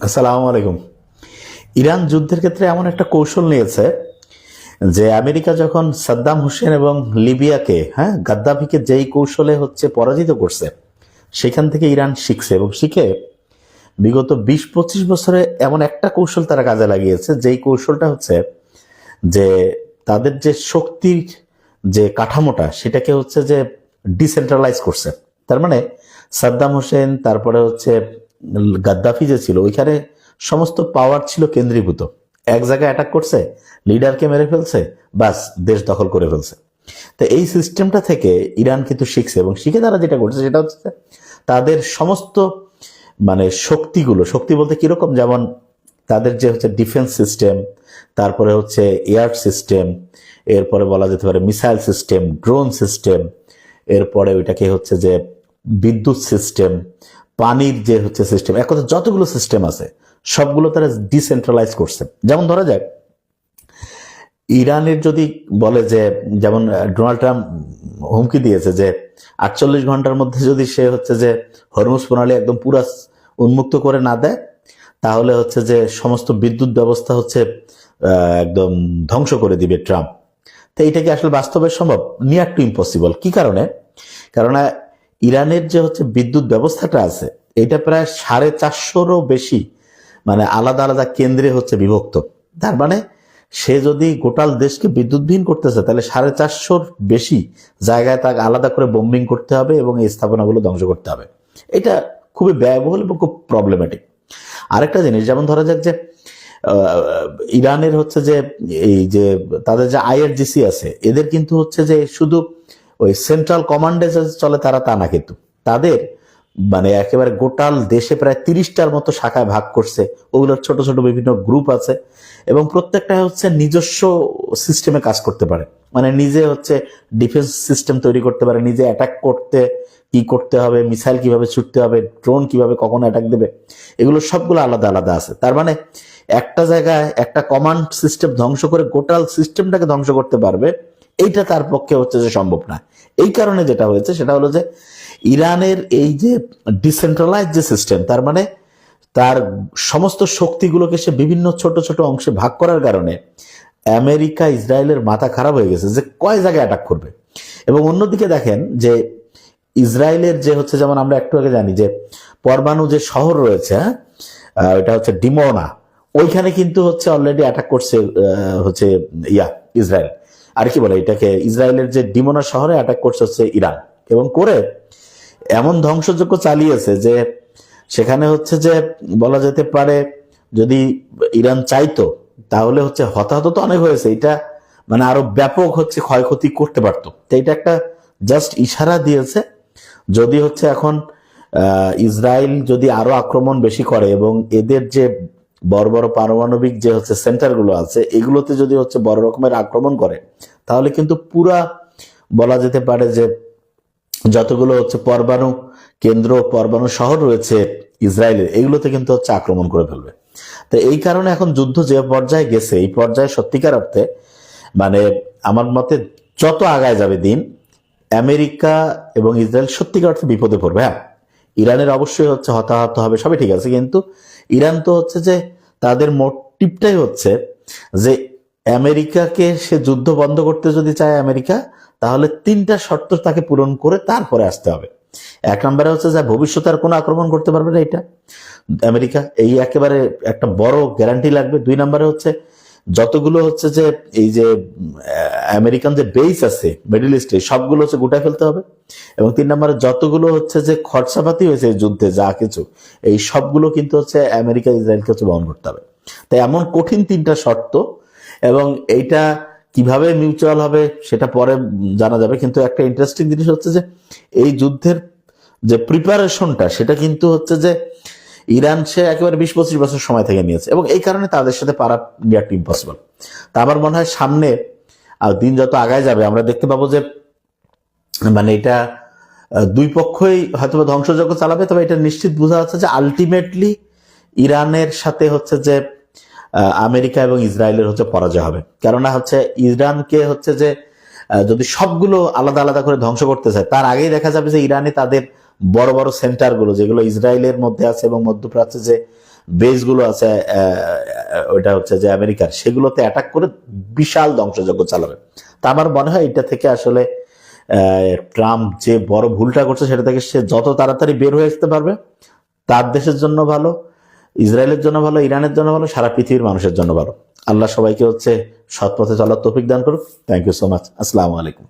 আসসালামু আলাইকুম। ইরান যুদ্ধের ক্ষেত্রে এমন একটা কৌশল নিয়েছে যে আমেরিকা যখন সাদ্দাম হোসেন এবং লিবিয়াকে গাদ্দাফিকে যেই কৌশলে পরাজিত করছে, সেখান থেকে ইরান শিখছে এবং শিখে বিগত 20-25 বছরে এমন একটা কৌশল তারা কাজে লাগিয়েছে, যেই কৌশলটা যে তাদের যে শক্তির যে কাঠামোটা সেটাকে ডিসেন্ট্রালাইজ করছে। তার মানে সাদ্দাম হোসেন, তারপরে গাদ্দাফি যে ছিল, ওইখানে সমস্ত পাওয়ার ছিল কেন্দ্রীভূত। এক জায়গায় অ্যাটাক করছে, লিডারকে মেরে ফেলছে, বাস দেশ দখল করে ফেলছে। তো এই সিস্টেমটা থেকে ইরান কিন্তু শিখছে এবং শিখে তারা যেটা করছে সেটা তাদের সমস্ত শক্তি বলতে কিরকম, যেমন তাদের যে ডিফেন্স সিস্টেম, তারপরে এয়ার সিস্টেম, এরপরে বলা যেতে পারে মিসাইল সিস্টেম, ড্রোন সিস্টেম, এরপরে ওইটাকে যে বিদ্যুৎ সিস্টেম, পানির যে সিস্টেম, এক কথা যতগুলো সিস্টেম আছে সবগুলো তারা ডিসেন্ট্রালাইজ করছে। যেমন ধরা যাক, ইরানের যদি বলে যে, যেমন ডোনাল্ড ট্রাম্প হুমকি দিয়েছে যে 48 ঘন্টার মধ্যে যদি সে যে হরমুজ প্রণালী একদম পুরা উন্মুক্ত করে না দেয়, তাহলে যে সমস্ত বিদ্যুৎ ব্যবস্থা একদম ধ্বংস করে দিবে ট্রাম্প। তো এইটা কি আসলে বাস্তবে সম্ভব? Near to impossible. কি কারণে? কারণ ইরানের যে বিদ্যুৎ ব্যবস্থাটা আছে, এটা প্রায় 450-রও বেশি আলাদা আলাদা কেন্দ্রে বিভক্ত। তার মানে সে যদি গোটাল দেশকে বিদ্যুৎবিহীন করতেছে, তাহলে 450-র বেশি জায়গায় তাকে আলাদা করে বোম্বিং করতে হবে এবং এই স্থাপনাগুলো ধ্বংস করতে হবে। এটা খুবই ব্যয়বহুল এবং খুব প্রবলেমেটিক। আরেকটা জিনিস, যেমন ধরা যাক যে ইরানের যে এই যে তাদের যে আইআরজিসি আছে, এদের কিন্তু যে শুধু ওই সেন্ট্রাল কমান্ডে চলে তারা তা না, কিন্তু তাদের একেবারে গোটাল দেশে প্রায় 30টার মতো শাখায় ভাগ করছে। ওগুলোর ছোট ছোট বিভিন্ন গ্রুপ আছে এবং প্রত্যেকটা নিজস্ব সিস্টেমে কাজ করতে পারে। নিজে ডিফেন্স সিস্টেম তৈরি করতে পারে, নিজে অ্যাটাক করতে কি করতে হবে, মিসাইল কিভাবে ছুটতে হবে, ড্রোন কিভাবে কখন অ্যাটাক দেবে, এগুলো সবগুলো আলাদা আলাদা আছে। তার মানে একটা জায়গায় একটা কমান্ড সিস্টেম ধ্বংস করে গোটাল সিস্টেমটাকে ধ্বংস করতে পারবে, এইটা তার পক্ষে যে সম্ভব না। এই কারণে যেটা হয়েছে সেটা হলো যে ইরানের এই যে ডিসেন্ট্রালাইজ যে সিস্টেম, তার মানে তার সমস্ত শক্তিগুলোকে সে বিভিন্ন ছোট ছোট অংশে ভাগ করার কারণে আমেরিকা ইসরায়েলের মাথা খারাপ হয়ে গেছে যে কয় জায়গায় অ্যাটাক করবে। এবং অন্যদিকে দেখেন যে ইসরায়েলের যে যেমন আমরা একটু আগে জানি যে পরমাণু যে শহর রয়েছে, এটা ডিমোনা, ওইখানে কিন্তু অলরেডি অ্যাটাক করছে ইসরায়েল। আর কি বলে এটাকে, ইসরায়েলের যে ডিমোনা শহরে অ্যাটাক করছে ইরান, এবং করে এমন ধ্বংসযজ্ঞ চালিয়েছে যে সেখানে যে বলা যেতে পারে যদি ইরান চাইতো তাহলে হতাহত তো অনেক হয়েছে, এটা আরো ব্যাপক ক্ষয়ক্ষতি করতে পারতো। তো এটা একটা জাস্ট ইশারা দিয়েছে। যদি এখন ইসরায়েল যদি আরো আক্রমণ বেশি করে এবং এদের যে বড় বড় পারমাণবিক যে সেন্টারগুলো আছে, এগুলোতে যদি বড় রকমের আক্রমণ করে, তাহলে কিন্তু পুরা বলা যেতে পারে যে যতগুলো পরমাণু কেন্দ্র, পরমাণু শহর রয়েছে ইসরায়েলের, এগুলোতে কিন্তু আক্রমণ করে ফেলবে। তো এই কারণে এখন যুদ্ধ যে পর্যায়ে গেছে, এই পর্যায়ে সত্যিকার অর্থে আমার মতে যত আগায় যাবে দিন, আমেরিকা এবং ইসরায়েল সত্যিকার অর্থে বিপদে পড়বে। হ্যাঁ, ইরানের অবশ্যই হতাহত হবে, সবই ঠিক আছে, কিন্তু ইরান তো যে তাদের মোটিভটাই যে আমেরিকাকে সে যুদ্ধ বন্ধ করতে যদি চায় আমেরিকা, তাহলে 3টা শর্ত তাকে পূরণ করে তারপরে আসতে হবে। এক নম্বরে যে ভবিষ্যতে আর কোনো আক্রমণ করতে পারবে না এটা আমেরিকা, এই একেবারে একটা বড় গ্যারান্টি লাগবে। 2 নম্বরে যতগুলো যে এই যে আমেরিকান যে বেস আছে মিডল ইস্টে, সবগুলো গোটায় ফেলতে হবে। এবং 3 নম্বরে যতগুলো যে খরচাপাতি হয়েছে যুদ্ধে, যা কিছু, এই সবগুলো কিন্তু আমেরিকা ইসরায়েলকে বহন করতে হবে। তাই এমন কঠিন 3টা শর্ত, এবং এইটা কিভাবে মিউচুয়াল হবে সেটা পরে জানা যাবে। কিন্তু একটা ইন্টারেস্টিং জিনিস যে এই যুদ্ধের যে প্রিপারেশনটা, সেটা কিন্তু যে ইরান সে একেবারে 20-25 বছর সময় থেকে নিয়েছে, এবং এই কারণে তাদের সাথে পারা নিয়ার টু ইম্পসিবল। তা আমার মনে হয় সামনে দিন যত আগায় যাবে, আমরা দেখতে পাবো যে এটা দুই পক্ষই হয়তো ধ্বংসযজ্ঞ চালাবে, তবে এটা নিশ্চিত বোঝা যাচ্ছে যে আলটিমেটলি ইরানের সাথে যে আমেরিকা এবং ইসরায়েলের পরাজয় হবে। কেননা ইরানকে যে যদি সবগুলো আলাদা আলাদা করে ধ্বংস করতে চায়, তার আগেই দেখা যাবে যে ইরানে তাদের বড় বড় সেন্টারগুলো, যেগুলো ইসরায়েলের মধ্যে আছে এবং মধ্যপ্রাচ্যে যে বেসগুলো আছে ওইটা হচ্ছে যে আমেরিকার, সেগুলোতে অ্যাটাক করে বিশাল ধ্বংসযজ্ঞ চালাবে। তা আমার মনে হয় এটা থেকে আসলে ট্রাম্প যে বড় ভুলটা করছে সেটা থেকে সে যত তাড়াতাড়ি বের হয়ে আসতে পারবে, তার দেশের জন্য ভালো, ইসরায়েলের জন্য ভালো, ইরানের জন্য ভালো, সারা পৃথিবীর মানুষের জন্য ভালো। আল্লাহ সবাইকে হচ্ছে সৎ পথে চলার তৌফিক দান করুক। Thank you so much. আসসালামু আলাইকুম।